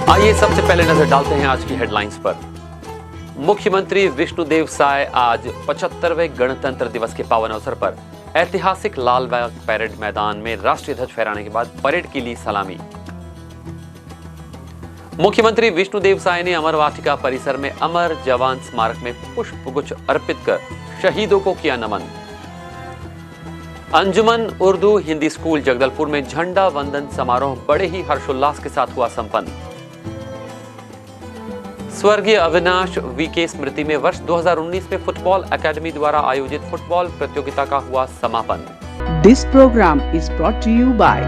आइए सबसे पहले नजर डालते हैं आज की हेडलाइंस पर। मुख्यमंत्री विष्णुदेव साय आज 75वें गणतंत्र दिवस के पावन अवसर पर ऐतिहासिक लालबाग परेड मैदान में राष्ट्रीय ध्वज फहराने के बाद परेड की ली सलामी। मुख्यमंत्री विष्णुदेव साय ने अमर वाटिका परिसर में अमर जवान स्मारक में पुष्पगुच्छ अर्पित कर शहीदों को किया नमन। अंजुमन उर्दू हिंदी स्कूल जगदलपुर में झंडा वंदन समारोह बड़े ही हर्षोल्लास के साथ हुआ संपन्न। स्वर्गीय अविनाश वी के स्मृति में वर्ष 2019 में फुटबॉल अकादमी द्वारा आयोजित फुटबॉल प्रतियोगिता का हुआ समापन। This program is brought to you by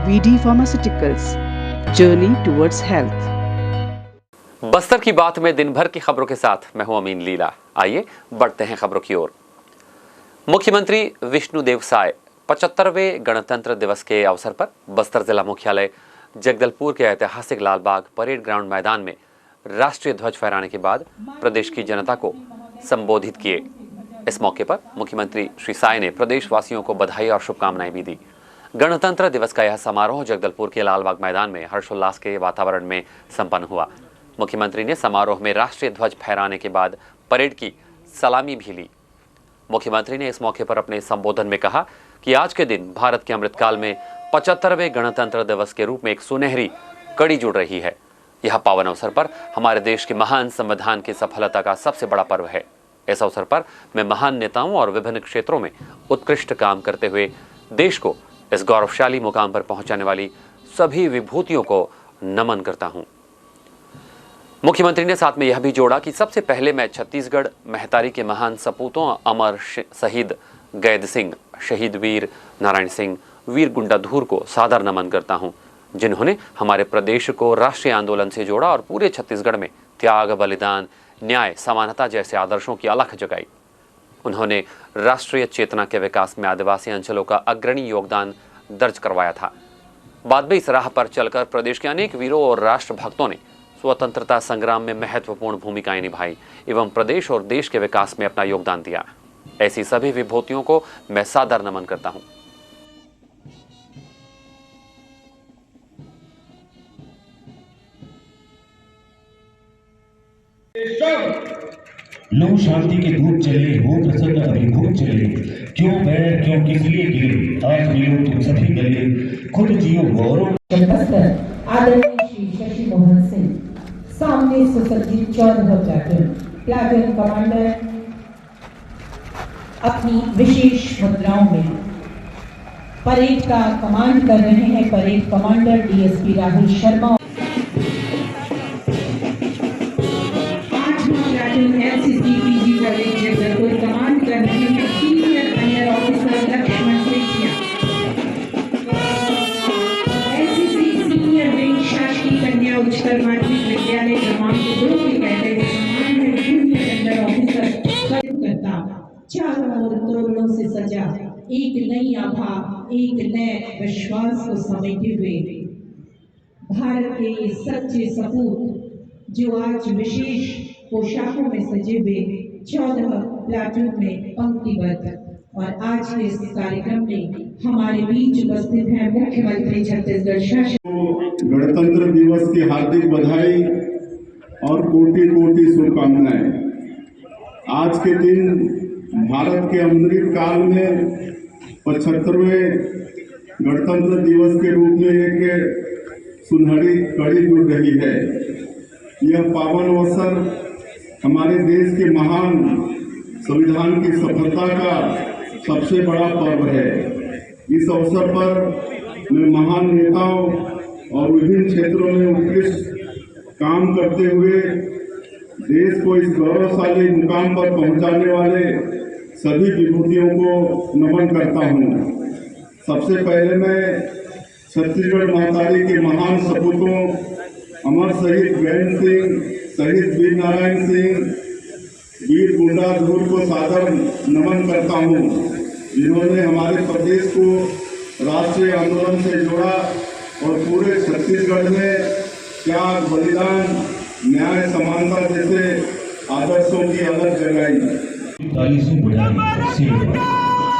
VD Pharmaceuticals, Journey towards Health। Bastar की बात में दिन भर की खबरों के साथ मैं हूं अमीन लीला। आइए बढ़ते हैं खबरों की ओर। मुख्यमंत्री विष्णुदेव साय 75वें गणतंत्र दिवस के अवसर पर बस्तर जिला मुख्यालय जगदलपुर के ऐतिहासिक लालबाग परेड ग्राउंड मैदान में राष्ट्रीय ध्वज फहराने के बाद प्रदेश की जनता को संबोधित किए। इस मौके पर मुख्यमंत्री श्री साय ने प्रदेशवासियों को बधाई और शुभकामनाएं भी दी। गणतंत्र दिवस का यह समारोह जगदलपुर के लालबाग मैदान में हर्षोल्लास के वातावरण में संपन्न हुआ। मुख्यमंत्री ने समारोह में राष्ट्रीय ध्वज फहराने के बाद परेड की सलामी भी ली। मुख्यमंत्री ने इस मौके पर अपने संबोधन में कहा कि आज के दिन भारत के अमृतकाल में 75वें गणतंत्र दिवस के रूप में एक सुनहरी कड़ी जुड़ रही है। यह पावन अवसर पर हमारे देश के महान संविधान की सफलता का सबसे बड़ा पर्व है। इस अवसर पर मैं महान नेताओं और विभिन्न क्षेत्रों में उत्कृष्ट काम करते हुए देश को इस गौरवशाली मुकाम पर पहुंचाने वाली सभी विभूतियों को नमन करता हूं। मुख्यमंत्री ने साथ में यह भी जोड़ा कि सबसे पहले मैं छत्तीसगढ़ महतारी के महान सपूतों अमर शहीद गैद सिंह, शहीद वीर नारायण सिंह, वीर गुंडाधुर को सादर नमन करता हूं, जिन्होंने हमारे प्रदेश को राष्ट्रीय आंदोलन से जोड़ा और पूरे छत्तीसगढ़ में त्याग, बलिदान, न्याय, समानता जैसे आदर्शों की अलख जगाई। उन्होंने राष्ट्रीय चेतना के विकास में आदिवासी अंचलों का अग्रणी योगदान दर्ज करवाया था। बाद में इस राह पर चलकर प्रदेश के अनेक वीरों और राष्ट्रभक्तों ने स्वतंत्रता संग्राम में महत्वपूर्ण भूमिकाएं निभाई एवं प्रदेश और देश के विकास में अपना योगदान दिया। ऐसी सभी विभूतियों को मैं सादर नमन करता हूं। लो शांति के दूत चले, हो प्रसन्न अभिभूत चले, क्यों बैर क्यों किस लिए गिरे, आज मिलो तुम सभी गले, खुद जियो गौरव। आदरणीय श्री शशि मोहन सिंह सामने सुसज्जित 14 प्लाटून कमांडर अपनी विशेष मुद्राओं में परेड का कमांड कर रहे हैं। Parade commander DSP Rahul Sharma. Command कर रहे हैं senior under officer Lakshman Sethia. NCC senior wing शासकीय कन्या उच्चतर माध्यमिक विद्यालय क्रमांक 2 के कैडेट जूनियर अंडर ऑफिसर करता चारों ओर तोरणों से सजा एक नई आभा, एक नए विश्वास को समेटे हुए भारत के ये सच्चे सपूत जो आज विशेष पोशाकों में सजे हुए 14 प्लाटून में पंक्तिबद्ध और आज के इस कार्यक्रम में हमारे बीच उपस्थित हैं मुख्यमंत्री छत्तीसगढ़ शासन। गणतंत्र दिवस की हार्दिक बधाई और कोटि कोटि शुभकामनाएं। आज के दिन भारत के अमृत काल में 75वें गणतंत्र दिवस के रूप में एक सुनहरी कड़ी जुड़ रही है। यह पावन अवसर हमारे देश के महान संविधान की सफलता का सबसे बड़ा पर्व है। इस अवसर पर मैं महान नेताओं और विभिन्न क्षेत्रों में उत्कृष्ट काम करते हुए देश को इस गौरवशाली मुकाम पर पहुंचाने वाले सभी विभूतियों को नमन करता हूं। सबसे पहले मैं छत्तीसगढ़ महतारी के महान सपूतों अमर शहीद गैद सिंह, शहीद वीर नारायण सिंह, वीर गुंडाधुर को सादर नमन करता हूं, जिन्होंने हमारे प्रदेश को राष्ट्रीय आंदोलन से जोड़ा और पूरे छत्तीसगढ़ में त्याग, बलिदान, न्याय, समानता जैसे आदर्शों की अलग जगाई।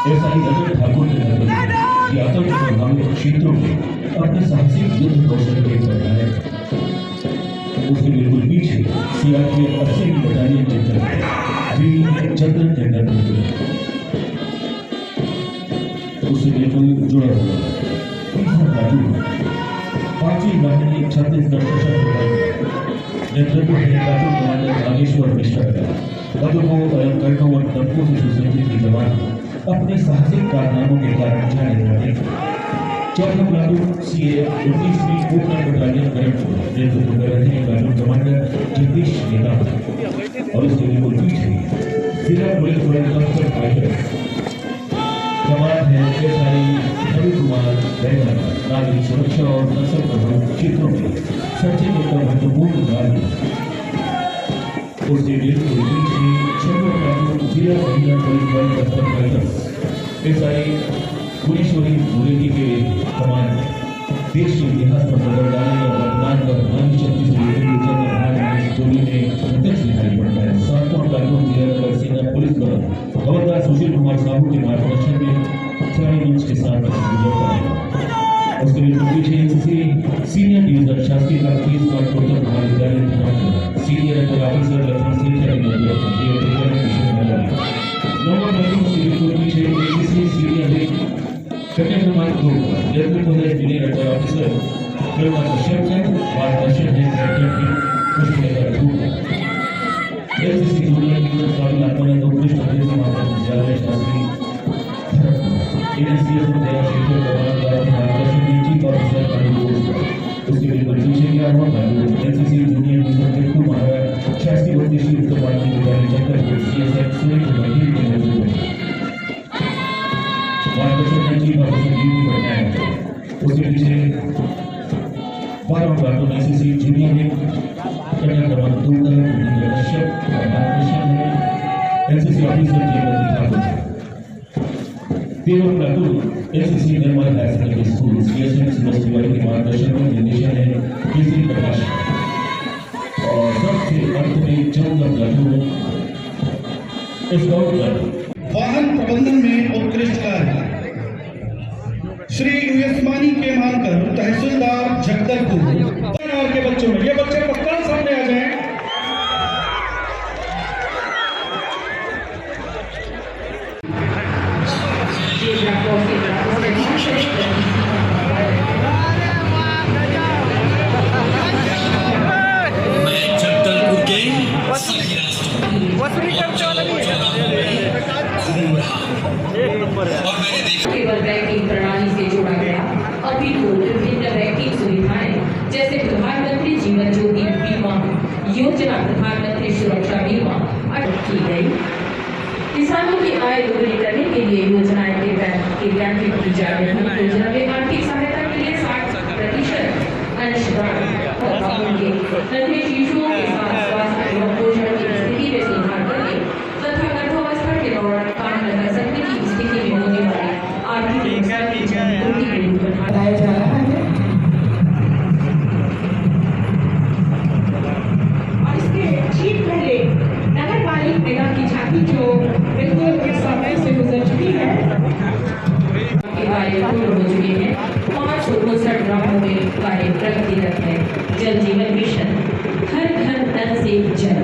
ऐसा ही रजत ठाकुर ने आतंक प्रभावित क्षेत्रों में अपने साहसिक युद्ध कौशल के बढ़ाया। सीआरपीएफ 80 बटालियन के अंदर अभी जनरल टेंडर उससे बिल्कुल जुड़ा हुआ है। तीसरा राजू 5वीं वाहिनी छत्तीसगढ़ सशस्त्र नेतृत्व में राजू कमांडर नागेश्वर मिश्रा का पदों को कर्णों और दंपों से सुसज्जित की जवान अपने साहसिक कारनामों के कारण जाने जाते हैं। चौथा प्लाटून सीए 19वीं कोकण बटालियन करंट नेतृत्व कर रहे हैं प्लाटून कमांडर जगदीश नेता और उसके बिल्कुल पीछे जिला पुलिस हेलीकॉप्टर फाइटर कमान है एसआई रवि कुमार बैगन नागरिक सुरक्षा और नक्सल प्रभावित क्षेत्रों में सर्चिंग का महत्वपूर्ण कार्य। उसके बिल्कुल पीछे छठवां प्लाटून जिला महिला पुलिस बल बस्तर फाइटर एसआई पुलिसोरी मुरेली के कमान देश के इतिहास पर बदल डालने और वर्तमान पर नारी शक्ति से जुड़े चंद्रभान में इस जोड़ी में प्रत्यक्ष दिखाई पड़ता है। सातवां प्लाटून जिला नगर सेना पुलिस बल हवलदार सुशील कुमार साहू के मार्गदर्शन में चौड़े मंच के साथ गुजरता है। उसके पीछे एनसीसी सीनियर डिवीजन शासकीय कांग्रेस कॉर्पोरेटर महाविद्यालय धनौर सीनियर ऑफिसर लक्ष्मण सिंह के नेतृत्व में नौवां प्लाटून के पीछे एनसीसी सीनियर कन्याकुमारी 2 नेतृत्व है जूनियर ऑफिसर कर्नल कश्यप है मार्गदर्शन है कैप्टन पुष्पेंद्र धूप। NCC junior division Swami Atmanand उत्कृष्ट विद्यालय महाविद्यालय शासकीय एनसीएस में दया क्षेत्र कमांडर मार्गदर्शन में चीफ ऑफिसर कानून उसके बिल्कुल पीछे क्या हुआ कानून एनसीसी जूनियर डिवीजन के महाराज शासकीय उद्देश्य उत्तर भारतीय विद्यालय चंद्रपुर सीएसएफ सुरेश वकील के नेतृत्व में मार्गदर्शन में चीफ ऑफिसर ड्यूटी पर है। उसके पीछे 12वां प्लाटून एनसीसी जूनियर में कर्नल क्रमांक 2 का भूपेंद्र कश्यप और मार्गदर्शन है एनसीसी ऑफिसर जेएमएल ठाकुर। 13वां platoon NCC Nirmal higher secondary school CSM Suresh Tiwari के मार्गदर्शन में निर्देशन है केसरी प्रकाश और सबसे अंत में 14वां प्लाटून स्काउट प्लाटून वाहन प्रबंधन में उत्कृष्ट कार्य श्री यूएसमानी के मानकर तहसीलदार जगदलपुर के बच्चों में ये बच्चे पक्का सामने आ जाएं। मैं जगदलपुर के सभी केवल बैंकिंग प्रणाली से जोड़ा गया अपितु विभिन्न बैंकिंग सुविधाएं जैसे प्रधानमंत्री जीवन ज्योति बीमा योजना प्रधानमंत्री सुरक्षा बीमा की गई। किसानों की आय दोगुनी करने के लिए योजनाएं क्रियान्वित की जा रही है। योजना में आर्थिक सहायता के लिए 60% अंशदान नन्हे शिशुओं के साथ स्वास्थ्य एवं पोषण की स्थिति में सुधार करके तथा गर्भावस्था के दौरान काम न कर सकने की स्थिति में होने वाले आर्थिक नुकसान की क्षतिपूर्ति के रूप में बताया जा रहा है। और इसके ठीक पहले नगर पालिका की झांकी जो बिल्कुल इस समय से गुजर चुकी है कार्य पूर्ण हो चुके हैं। 559 ग्रामों में कार्य प्रगतिरत है। जल जीवन मिशन हर घर नल से जल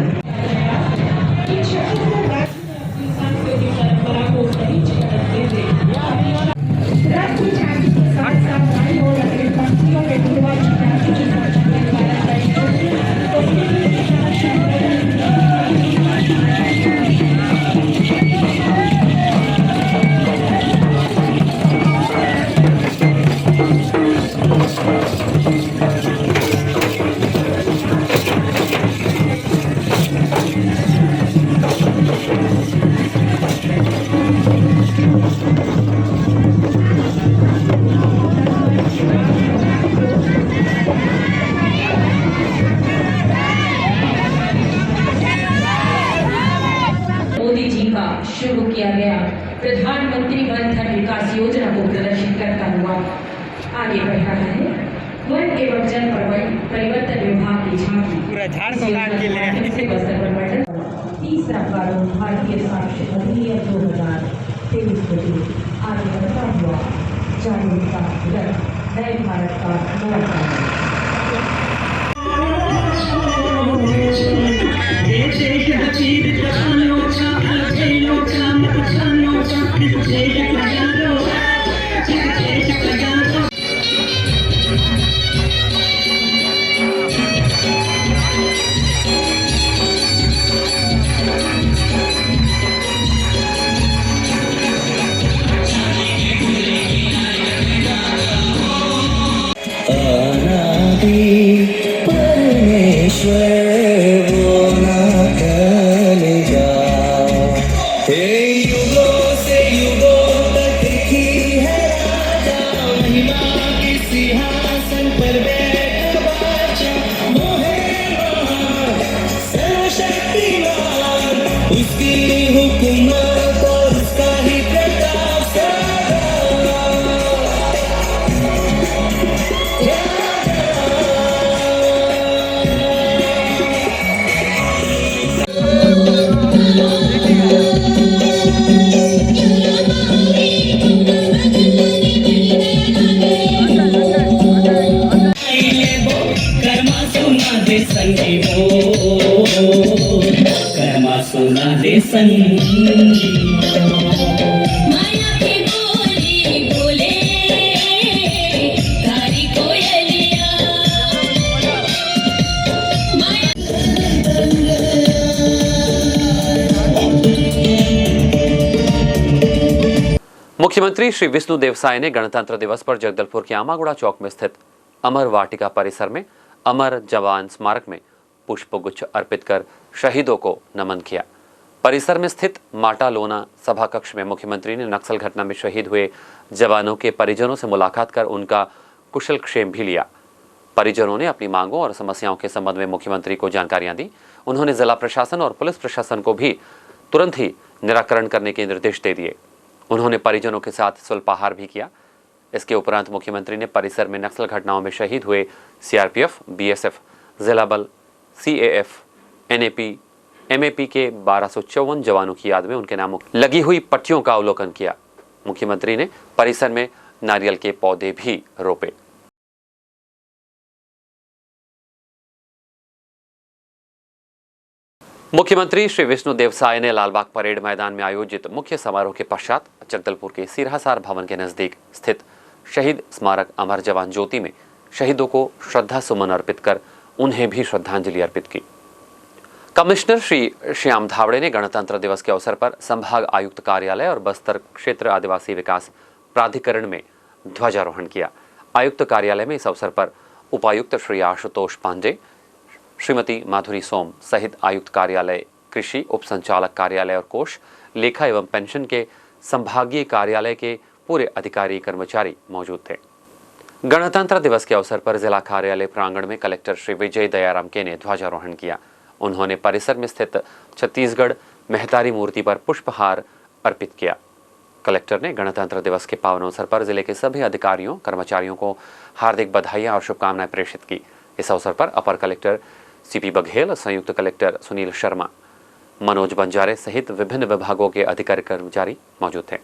शुरू किया गया प्रधानमंत्री वन धन विकास योजना को प्रदर्शित करता हुआ आगे बढ़ा है। वन एवं जल परिवर्तन विभाग की झांकी तीसरा कानून भारतीय साक्ष्य अधिनियम 2023 को आगे बढ़ता हुआ जागरूकता नए भारत का नया शक्ति परमेश्वर वो ना कलेगा। हे युगों से युगों तक की है राजा, महिमा के सिंहासन पर बैठ बादशाह। वो है महान सर्वशक्तिमान, उसकी हुकूमत और उसका ही प्रताप सदा। कर्मा सुना दे संगीत, कर्मा सुना दे संगीत। माया की बोली बोले तारी कोयलिया। मुख्यमंत्री श्री विष्णु देवसाय ने गणतंत्र दिवस पर जगदलपुर के आमागुड़ा चौक में स्थित अमर वाटिका परिसर में अमर जवान स्मारक में पुष्पगुच्छ अर्पित कर शहीदों को नमन किया। परिसर में स्थित माटा लोना सभा कक्ष में मुख्यमंत्री ने नक्सल घटना में शहीद हुए जवानों के परिजनों से मुलाकात कर उनका कुशल क्षेम भी लिया। परिजनों ने अपनी मांगों और समस्याओं के संबंध में मुख्यमंत्री को जानकारियां दी। उन्होंने जिला प्रशासन और पुलिस प्रशासन को भी तुरंत ही निराकरण करने के निर्देश दे दिए। उन्होंने परिजनों के साथ सुलपाहार भी किया। इसके उपरांत मुख्यमंत्री ने परिसर में नक्सल घटनाओं में शहीद हुए सीआरपीएफ, बीएसएफ, जिला बल, सीएएफ, एनएपी, एमएपी के 1254 जवानों की याद में उनके नामों लगी हुई पट्टियों का अवलोकन किया। मुख्यमंत्री ने परिसर में नारियल के पौधे भी रोपे। मुख्यमंत्री श्री विष्णु देवसाय ने लालबाग परेड मैदान में आयोजित मुख्य समारोह के पश्चात जगदलपुर के सिरहासार भवन के नजदीक स्थित शहीद स्मारक अमर जवान ज्योति में शहीदों को श्रद्धा सुमन अर्पित कर उन्हें भी श्रद्धांजलि अर्पित की। कमिश्नर श्री श्याम धावड़े ने गणतंत्र दिवस के अवसर पर संभाग आयुक्त कार्यालय और बस्तर क्षेत्र आदिवासी विकास प्राधिकरण में ध्वजारोहण किया। आयुक्त कार्यालय में इस अवसर पर उपायुक्त श्री आशुतोष पांडे, श्रीमती माधुरी सोम सहित आयुक्त कार्यालय, कृषि उप संचालक कार्यालय और कोष, लेखा एवं पेंशन के संभागीय कार्यालय के पूरे अधिकारी कर्मचारी मौजूद थे। गणतंत्र दिवस के अवसर पर जिला कार्यालय प्रांगण में कलेक्टर श्री विजय दयाराम के ने ध्वजारोहण किया। उन्होंने परिसर में स्थित छत्तीसगढ़ महतारी मूर्ति पर पुष्पहार अर्पित किया। कलेक्टर ने गणतंत्र दिवस के पावन अवसर पर जिले के सभी अधिकारियों कर्मचारियों को हार्दिक बधाई और शुभकामनाएं प्रेषित की। इस अवसर पर अपर कलेक्टर सीपी बघेल, संयुक्त कलेक्टर सुनील शर्मा, मनोज बंजारे सहित विभिन्न विभागों के अधिकारी कर्मचारी मौजूद थे।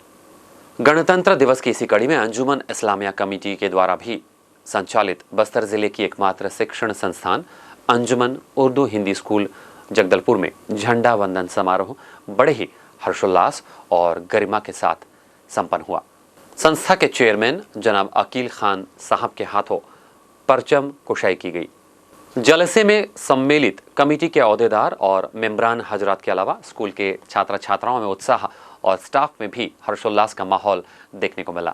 गणतंत्र दिवस की इसी कड़ी में अंजुमन इस्लामिया कमेटी के द्वारा भी संचालित बस्तर जिले की एकमात्र शिक्षण संस्थान अंजुमन उर्दू हिंदी स्कूल जगदलपुर में झंडा वंदन समारोह बड़े ही हर्षोल्लास और गरिमा के साथ संपन्न हुआ। संस्था के चेयरमैन जनाब अकील खान साहब के हाथों परचम कुशाई की गई। जलसे में सम्मिलित कमेटी के ओहदेदार और मेंबरान हजरात के अलावा स्कूल के छात्र छात्राओं में उत्साह और स्टाफ में भी हर्षोल्लास का माहौल देखने को मिला।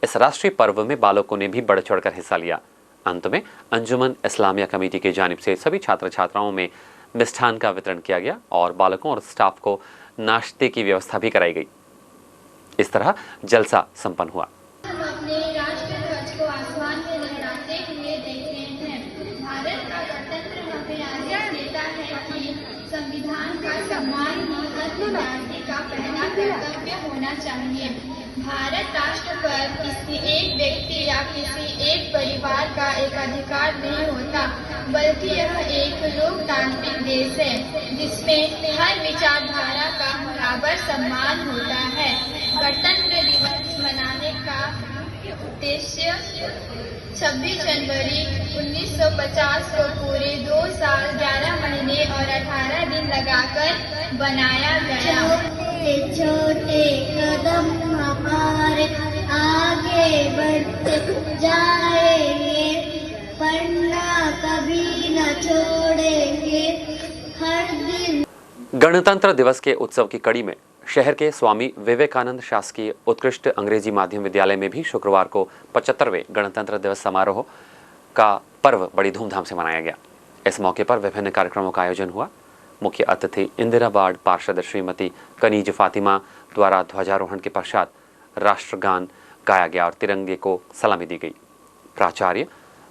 इस राष्ट्रीय पर्व में बालकों ने भी बढ़ चढ़कर हिस्सा लिया। अंत में अंजुमन इस्लामिया कमेटी की जानिब से सभी छात्र छात्राओं में मिष्ठान का वितरण किया गया और बालकों और स्टाफ को नाश्ते की व्यवस्था भी कराई गई। इस तरह जलसा संपन्न हुआ। हम अपने राष्ट्र ध्वज को आसमान में लहराते हुए देख रहे हैं। भारत का गणतंत्र हमें आदेश देता है कि संविधान का सम्मान ही हर नागरिक का पहला कर्तव्य होना चाहिए। भारत राष्ट्र पर किसी एक व्यक्ति या किसी एक परिवार का एक अधिकार नहीं होता, बल्कि यह एक लोकतांत्रिक देश है जिसमें हर विचारधारा का बराबर सम्मान होता है। गणतंत्र दिवस मनाने का उद्देश्य 26 जनवरी 1950 को पूरे 2 साल 11 महीने और 18 दिन लगाकर बनाया गया। छोटे छोटे कदम हमारे आगे बढ़ते जाएंगे, पढ़ना कभी न छोड़ेंगे, हर दिन। गणतंत्र दिवस के उत्सव की कड़ी में शहर के स्वामी विवेकानंद शासकीय उत्कृष्ट अंग्रेजी माध्यम विद्यालय में भी शुक्रवार को 75वें गणतंत्र दिवस समारोह का पर्व बड़ी धूमधाम से मनाया गया। इस मौके पर विभिन्न कार्यक्रमों का आयोजन हुआ। मुख्य अतिथि इंदिरा वार्ड पार्षद श्रीमती कनीज फातिमा द्वारा ध्वजारोहण के पश्चात राष्ट्रगान गाया गया और तिरंगे को सलामी दी गई। प्राचार्य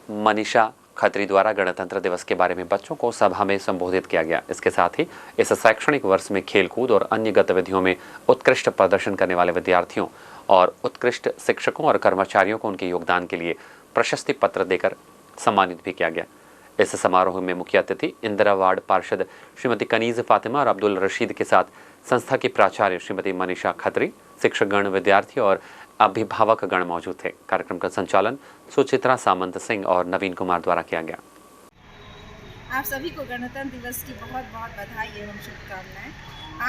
मनीषा खत्री द्वारा गणतंत्र दिवस के बारे में बच्चों को सभा में संबोधित किया गया। इसके साथ ही इस शैक्षणिक वर्ष में खेलकूद और अन्य गतिविधियों में उत्कृष्ट प्रदर्शन करने वाले विद्यार्थियों और उत्कृष्ट शिक्षकों और कर्मचारियों को उनके योगदान के लिए प्रशस्ति पत्र देकर सम्मानित भी किया गया। इस समारोह में मुख्य अतिथि इंदिरा वार्ड पार्षद श्रीमती कनीज फातिमा और अब्दुल रशीद के साथ संस्था की प्राचार्य श्रीमती मनीषा खत्री, शिक्षकगण, विद्यार्थी और अभिभावकगण मौजूद थे। कार्यक्रम का संचालन सुचित्रा सामंत सिंह और नवीन कुमार द्वारा किया गया। आप सभी को गणतंत्र दिवस की बहुत बहुत बधाई एवं शुभकामनाएं।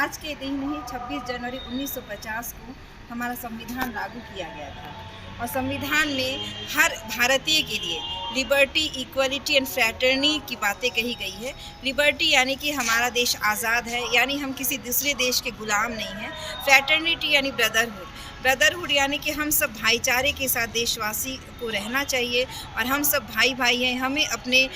आज के दिन ही 26 जनवरी 1950 को हमारा संविधान लागू किया गया था और संविधान में हर भारतीय के लिए लिबर्टी, इक्वलिटी एंड फ्रैटर्निटी की बातें कही गई है। लिबर्टी यानी कि हमारा देश आज़ाद है, यानी हम किसी दूसरे देश के गुलाम नहीं हैं। फ्रैटर्निटी यानी ब्रदरहुड, ब्रदरहुड यानी कि हम सब भाईचारे के साथ देशवासी को रहना चाहिए और हम सब भाई भाई हैं। हमें अपने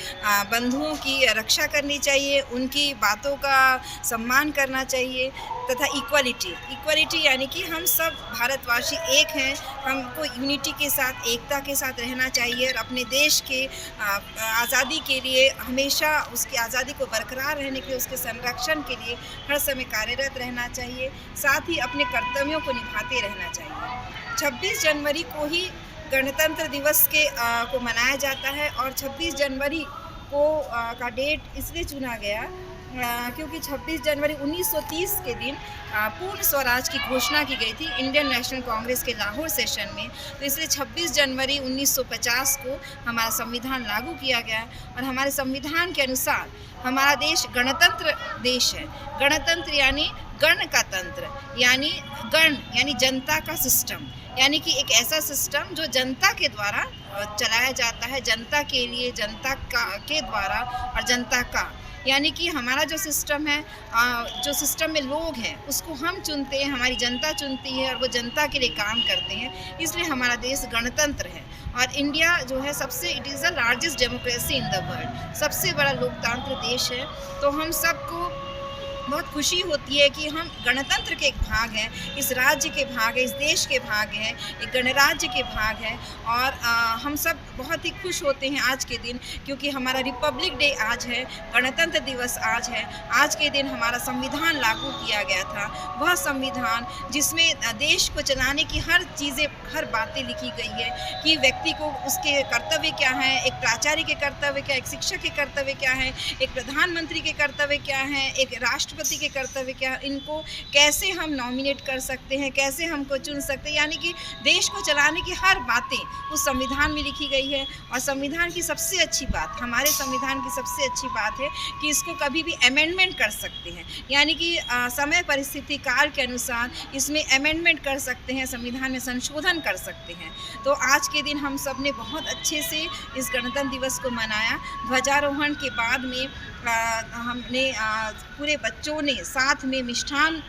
बंधुओं की रक्षा करनी चाहिए, उनकी बातों का सम्मान करना चाहिए। तथा इक्वलिटी, इक्वलिटी यानी कि हम सब भारतवासी एक हैं, हमको यूनिटी के साथ, एकता के साथ रहना चाहिए और अपने देश के आज़ादी के लिए हमेशा उसकी आज़ादी को बरकरार रहने के लिए, उसके संरक्षण के लिए हर समय कार्यरत रहना चाहिए। साथ ही अपने कर्तव्यों को निभाते रहना चाहिए। 26 जनवरी को ही गणतंत्र दिवस को मनाया जाता है और 26 जनवरी को का डेट इसलिए चुना गया क्योंकि 26 जनवरी 1930 के दिन पूर्ण स्वराज की घोषणा की गई थी इंडियन नेशनल कांग्रेस के लाहौर सेशन में। तो इसलिए 26 जनवरी 1950 को हमारा संविधान लागू किया गया और हमारे संविधान के अनुसार हमारा देश गणतंत्र देश है। गणतंत्र यानी गण का तंत्र, यानी गण यानी जनता का सिस्टम, यानी कि एक ऐसा सिस्टम जो जनता के द्वारा चलाया जाता है, जनता के लिए, जनता के द्वारा और जनता का, यानी कि हमारा जो सिस्टम है, जो सिस्टम में लोग हैं उसको हम चुनते हैं, हमारी जनता चुनती है और वो जनता के लिए काम करते हैं। इसलिए हमारा देश गणतंत्र है और इंडिया जो है it is the largest democracy in the world, सबसे बड़ा लोकतांत्रिक देश है। तो हम सबको बहुत खुशी होती है कि हम गणतंत्र के एक भाग हैं, इस राज्य के भाग हैं, इस देश के भाग हैं, एक गणराज्य के भाग हैं और हम सब बहुत ही खुश होते हैं आज के दिन, क्योंकि हमारा रिपब्लिक डे आज है, गणतंत्र दिवस आज है। आज के दिन हमारा संविधान लागू किया गया था, वह संविधान जिसमें देश को चलाने की हर चीज़ें, हर बातें लिखी गई है कि व्यक्ति को उसके कर्तव्य क्या हैं, एक प्राचार्य के कर्तव्य क्या, एक शिक्षक के कर्तव्य क्या है, एक प्रधानमंत्री के कर्तव्य क्या हैं, एक राष्ट्रपति के कर्तव्य क्या, इनको कैसे हम नॉमिनेट कर सकते हैं, कैसे हमको चुन सकते हैं, यानी कि देश को चलाने की हर बातें उस संविधान में लिखी गई है। और संविधान की सबसे अच्छी बात, हमारे संविधान की सबसे अच्छी बात है कि इसको कभी भी अमेंडमेंट कर सकते हैं, यानी कि समय परिस्थिति काल के अनुसार इसमें अमेंडमेंट कर सकते हैं, संविधान में संशोधन कर सकते हैं। तो आज के दिन हम सब ने बहुत अच्छे से इस गणतंत्र दिवस को मनाया। ध्वजारोहण के बाद में हमने पूरे बच्चों ने साथ में मिष्ठान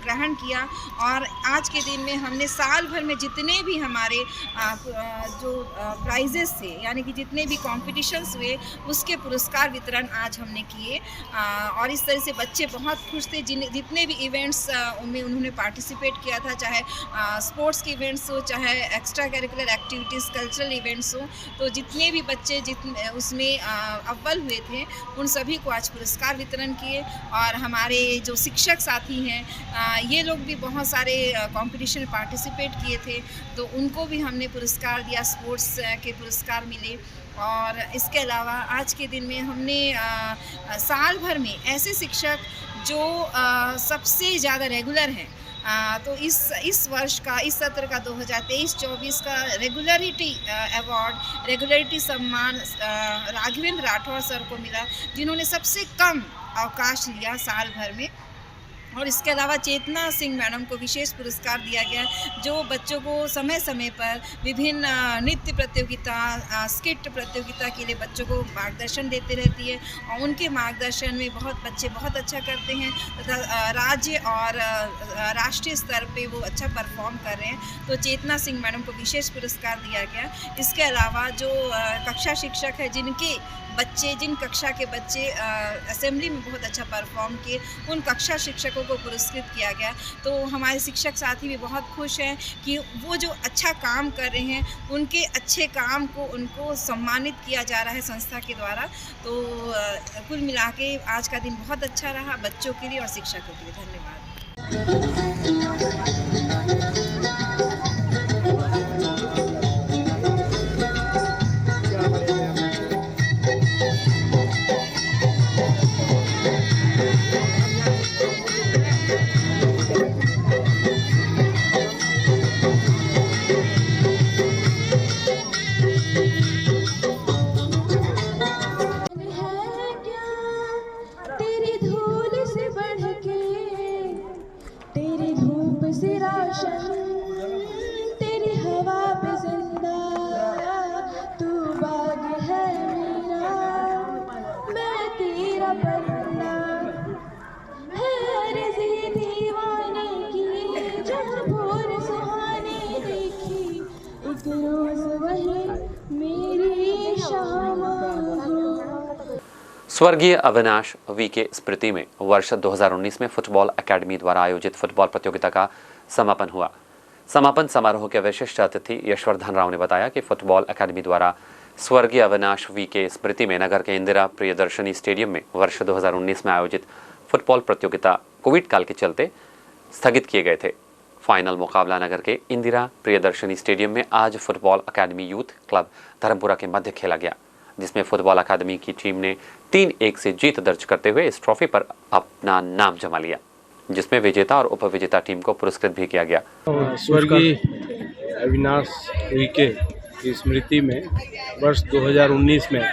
ग्रहण किया और आज के दिन में हमने साल भर में जितने भी हमारे जो प्राइजेस थे, यानी कि जितने भी कॉम्पिटिशन्स हुए, उसके पुरस्कार वितरण आज हमने किए और इस तरह से बच्चे बहुत खुश थे। जितने भी इवेंट्स में उन्होंने पार्टिसिपेट किया था, चाहे स्पोर्ट्स के इवेंट्स हो, चाहे extra curricular activities, cultural events हो, तो जितने भी बच्चे उसमें अव्वल हुए थे उन सभी को आज पुरस्कार वितरण किए। और हमारे जो शिक्षक साथी हैं ये लोग भी बहुत सारे कंपटीशन में पार्टिसिपेट किए थे, तो उनको भी हमने पुरस्कार दिया, स्पोर्ट्स के पुरस्कार मिले। और इसके अलावा आज के दिन में हमने साल भर में ऐसे शिक्षक जो सबसे ज़्यादा रेगुलर हैं, तो इस वर्ष का, इस सत्र का 2023-24 का रेगुलरिटी अवार्ड, रेगुलरिटी सम्मान राघवेंद्र राठौर सर को मिला, जिन्होंने सबसे कम अवकाश लिया साल भर में। और इसके अलावा चेतना सिंह मैडम को विशेष पुरस्कार दिया गया, जो बच्चों को समय समय पर विभिन्न नृत्य प्रतियोगिता, स्किट प्रतियोगिता के लिए बच्चों को मार्गदर्शन देती रहती है और उनके मार्गदर्शन में बच्चे बहुत अच्छा करते हैं तथा राज्य और राष्ट्रीय स्तर पे वो अच्छा परफॉर्म कर रहे हैं। तो चेतना सिंह मैडम को विशेष पुरस्कार दिया गया। इसके अलावा जो कक्षा शिक्षक है, जिन कक्षा के बच्चे असेंबली में बहुत अच्छा परफॉर्म किए, उन कक्षा शिक्षकों को पुरस्कृत किया गया। तो हमारे शिक्षक साथी भी बहुत खुश हैं कि वो जो अच्छा काम कर रहे हैं, उनके अच्छे काम को उनको सम्मानित किया जा रहा है संस्था के द्वारा। तो कुल मिला के आज का दिन बहुत अच्छा रहा बच्चों के लिए और शिक्षकों के लिए। धन्यवाद। स्वर्गीय अविनाश वी के स्मृति में वर्ष 2019 में फुटबॉल अकेडमी द्वारा आयोजित फुटबॉल प्रतियोगिता का समापन हुआ। समापन समारोह के विशिष्ट अतिथि यशवर्धन राव ने बताया कि फुटबॉल अकेडमी द्वारा स्वर्गीय अविनाश वी के स्मृति में नगर के इंदिरा प्रियदर्शनी स्टेडियम में वर्ष 2019 में आयोजित फुटबॉल प्रतियोगिता कोविड काल के चलते स्थगित किए गए थे। फाइनल मुकाबला नगर के इंदिरा प्रियदर्शनी स्टेडियम में आज football academy youth club Dharampura के मध्य खेला गया, जिसमें फुटबॉल अकादमी की टीम ने 3-1 से जीत दर्ज करते हुए इस ट्रॉफी पर अपना नाम जमा लिया, जिसमें विजेता और उपविजेता टीम को पुरस्कृत भी किया गया। स्वर्गीय अविनाश उइके की स्मृति में वर्ष 2019 में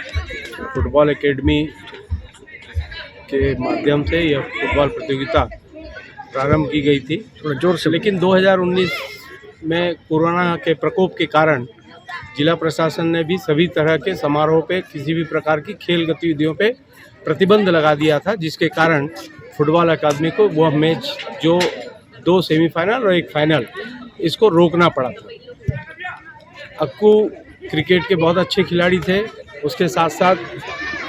फुटबॉल एकेडमी के माध्यम से यह फुटबॉल प्रतियोगिता प्रारंभ की गई थी थोड़ा जोर से, लेकिन 2019 में कोरोना के प्रकोप के कारण जिला प्रशासन ने भी सभी तरह के समारोह पे, किसी भी प्रकार की खेल गतिविधियों पे प्रतिबंध लगा दिया था, जिसके कारण फुटबॉल अकादमी को वह मैच जो 2 सेमीफाइनल और 1 फाइनल इसको रोकना पड़ा था। अक्कू क्रिकेट के बहुत अच्छे खिलाड़ी थे, उसके साथ साथ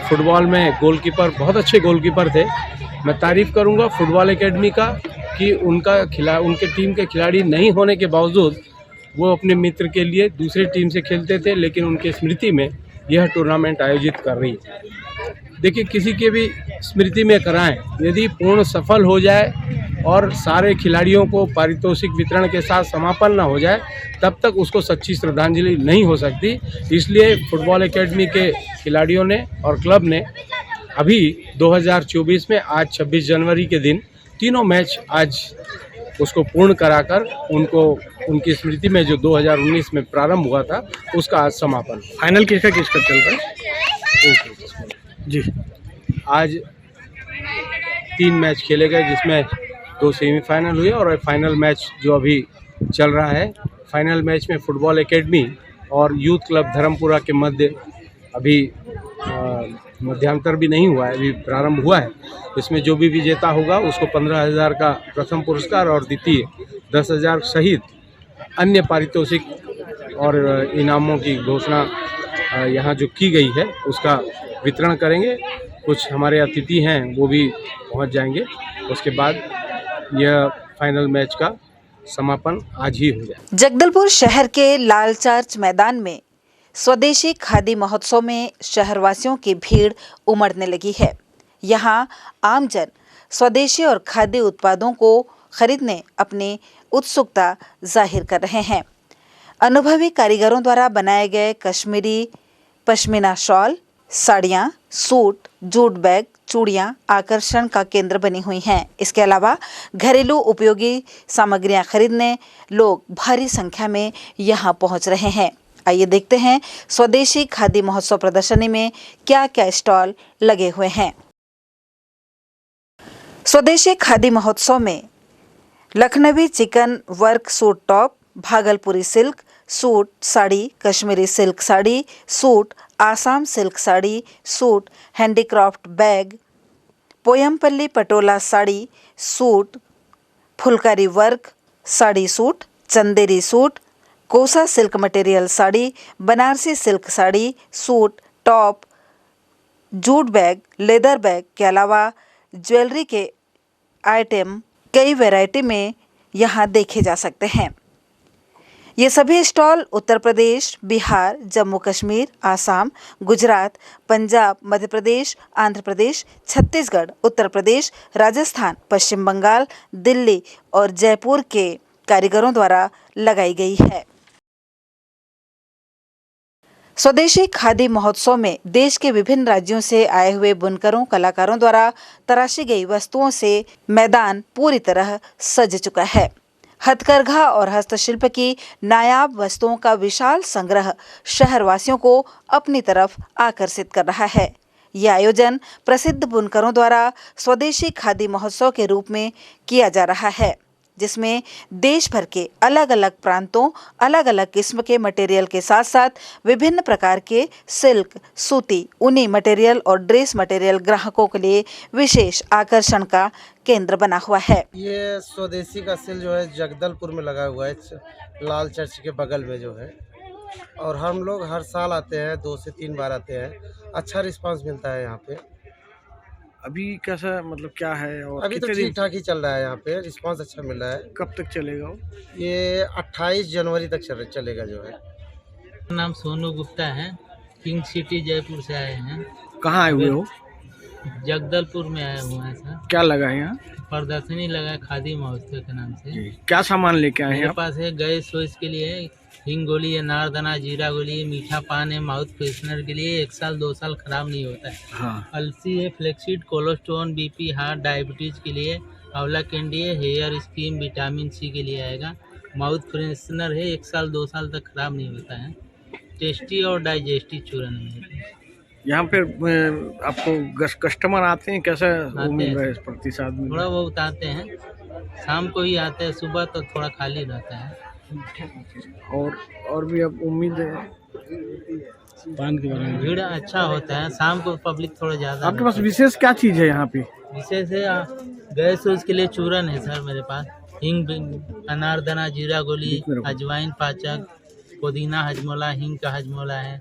फुटबॉल में गोलकीपर बहुत अच्छे गोलकीपर थे। मैं तारीफ़ करूंगा फुटबॉल एकेडमी का कि उनके टीम के खिलाड़ी नहीं होने के बावजूद वो अपने मित्र के लिए दूसरे टीम से खेलते थे, लेकिन उनके स्मृति में यह टूर्नामेंट आयोजित कर रही है। देखिए, किसी के भी स्मृति में कराएं, यदि पूर्ण सफल हो जाए और सारे खिलाड़ियों को पारितोषिक वितरण के साथ समापन ना हो जाए, तब तक उसको सच्ची श्रद्धांजलि नहीं हो सकती। इसलिए फुटबॉल एकेडमी के खिलाड़ियों ने और क्लब ने अभी 2024 में आज 26 जनवरी के दिन तीनों मैच आज उसको पूर्ण कराकर उनकी स्मृति में जो 2019 में प्रारंभ हुआ था उसका आज समापन। फाइनल किसका चल रहा है जी? आज 3 मैच खेले गए, जिसमें 2 सेमीफाइनल हुए और फाइनल मैच जो अभी चल रहा है। फाइनल मैच में फुटबॉल एकेडमी और यूथ क्लब धर्मपुरा के मध्य अभी मध्यांतर भी नहीं हुआ है, अभी प्रारंभ हुआ है। इसमें जो भी विजेता होगा उसको 15,000 का प्रथम पुरस्कार और द्वितीय 10,000 सहित अन्य पारितोषिक और इनामों की घोषणा यहाँ जो की गई है उसका वितरण करेंगे। कुछ हमारे अतिथि हैं वो भी पहुँच जाएंगे। उसके बाद यह फाइनल मैच का समापन आज ही हो जाए। जगदलपुर शहर के लाल चर्च मैदान में स्वदेशी खादी महोत्सव में शहरवासियों की भीड़ उमड़ने लगी है। यहाँ आमजन स्वदेशी और खाद्य उत्पादों को खरीदने अपनी उत्सुकता जाहिर कर रहे हैं। अनुभवी कारीगरों द्वारा बनाए गए कश्मीरी पश्मीना शॉल, साड़ियाँ, सूट, जूट बैग, चूड़ियाँ आकर्षण का केंद्र बनी हुई हैं। इसके अलावा घरेलू उपयोगी सामग्रियाँ खरीदने लोग भारी संख्या में यहाँ पहुँच रहे हैं। आइए देखते हैं स्वदेशी खादी महोत्सव प्रदर्शनी में क्या क्या स्टॉल लगे हुए हैं। स्वदेशी खादी महोत्सव में Lucknowi chikan work suit top, Bhagalpuri silk suit sari, Kashmiri silk sari suit, Assam silk sari suit, handicraft bag, Pochampally patola sari suit, phulkari work sari suit, Chanderi suit, kosa silk material sari, Banarasi silk sari suit, top, jute bag, leather bag के अलावा ज्वेलरी के आइटम कई वैरायटी में यहाँ देखे जा सकते हैं। ये सभी स्टॉल उत्तर प्रदेश, बिहार, जम्मू कश्मीर, आसाम, गुजरात, पंजाब, मध्य प्रदेश, आंध्र प्रदेश, छत्तीसगढ़, उत्तर प्रदेश, राजस्थान, पश्चिम बंगाल, दिल्ली और जयपुर के कारीगरों द्वारा लगाई गई है। स्वदेशी खादी महोत्सव में देश के विभिन्न राज्यों से आए हुए बुनकरों, कलाकारों द्वारा तराशी गई वस्तुओं से मैदान पूरी तरह सज चुका है। हथकरघा और हस्तशिल्प की नायाब वस्तुओं का विशाल संग्रह शहरवासियों को अपनी तरफ आकर्षित कर रहा है। यह आयोजन प्रसिद्ध बुनकरों द्वारा स्वदेशी खादी महोत्सव के रूप में किया जा रहा है, जिसमें देश भर के अलग अलग प्रांतों, अलग अलग किस्म के मटेरियल के साथ साथ विभिन्न प्रकार के सिल्क, सूती, ऊनी मटेरियल और ड्रेस मटेरियल ग्राहकों के लिए विशेष आकर्षण का केंद्र बना हुआ है। ये स्वदेशी का सेल जो है जगदलपुर में लगा हुआ है, लाल चर्च के बगल में जो है, और हम लोग हर साल आते हैं, 2 से 3 बार आते हैं। अच्छा रिस्पांस मिलता है यहाँ पे। अभी कैसा मतलब क्या है? और अभी तो ठीक ठाक ही चल रहा है, यहाँ पे रिस्पांस अच्छा मिल रहा है। कब तक चलेगा? ये 28 जनवरी तक चलेगा जो है। नाम सोनू गुप्ता है, किंग सिटी जयपुर से आए हैं। कहाँ आए हुए हो? जगदलपुर में आया हुआ है सर। क्या लगा है यहाँ? प्रदर्शनी लगा है खादी महोत्सव के नाम से। क्या सामान लेके आए हैं? मेरे पास है गैस सोइस के लिए हिंग गोली है, नारदाना, जीरा गोली है, मीठा पान है, माउथ फ्रेशनर के लिए 1 साल 2 साल खराब नहीं होता है। हाँ। अलसी है, flaxseed, cholesterol, BP, heart, diabetes के लिए, आंवला कैंडी है, हेयर स्कीम, विटामिन सी के लिए आएगा। माउथ फ्रेशनर है, 1 साल 2 साल तक खराब नहीं होता है। टेस्टी और डाइजेस्टिव चूरन है। यहाँ पे आपको कस्टमर आते हैं, कैसा मिल रहा है प्रतिसाद? थोड़ा बहुत आते हैं, शाम को ही आते हैं, सुबह तो थोड़ा खाली रहता है। और भी अब उम्मीद है पान के बारे में? भीड़ अच्छा होता है, शाम को पब्लिक थोड़ा ज़्यादा। आपके पास विशेष क्या चीज़ है यहाँ पे? विशेष है गैस उसके लिए चूरन है सर मेरे पास, हिंग, अनारदाना, जीरा गोली, अजवाइन, पाचक, पुदीना हजमोला, हिंग का हजमोला है।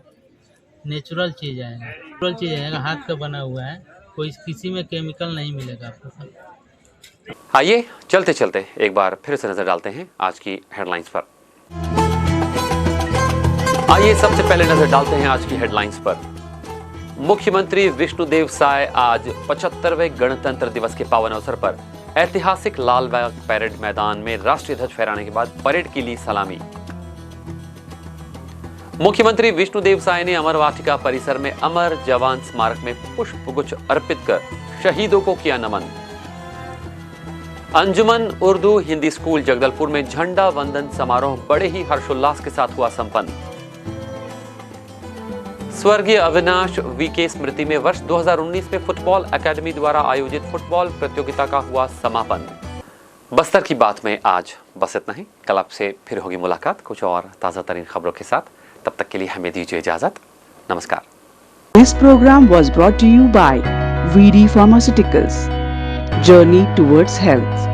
नेचुरल चीज़ आएगा, नेचुरल चीज़ आएगा, हाथ का बना हुआ है, कोई किसी में केमिकल नहीं मिलेगा आपको सर। आइए चलते चलते एक बार फिर से नजर डालते हैं आज की हेडलाइंस पर। आइए सबसे पहले नजर डालते हैं आज की हेडलाइंस पर। मुख्यमंत्री विष्णुदेव साय आज 75वें गणतंत्र दिवस के पावन अवसर पर ऐतिहासिक लालबाग परेड मैदान में राष्ट्रीय ध्वज फहराने के बाद परेड की ली सलामी। मुख्यमंत्री विष्णुदेव साय ने अमर वाटिका परिसर में अमर जवान स्मारक में पुष्पगुच्छ अर्पित कर शहीदों को किया नमन। अंजुमन उर्दू हिंदी स्कूल जगदलपुर में झंडा वंदन समारोह बड़े ही हर्षोल्लास के साथ हुआ संपन्न। स्वर्गीय अविनाश वीके स्मृति में वर्ष 2019 में फुटबॉल एकेडमी द्वारा आयोजित फुटबॉल प्रतियोगिता का हुआ समापन। बस्तर की बात में आज बस इतना ही। कल आपसे फिर होगी मुलाकात कुछ और ताज़ा तरीन खबरों के साथ। तब तक के लिए हमें दीजिए इजाजत। नमस्कार। This program was brought to you by VD Pharmaceuticals. Journey towards health.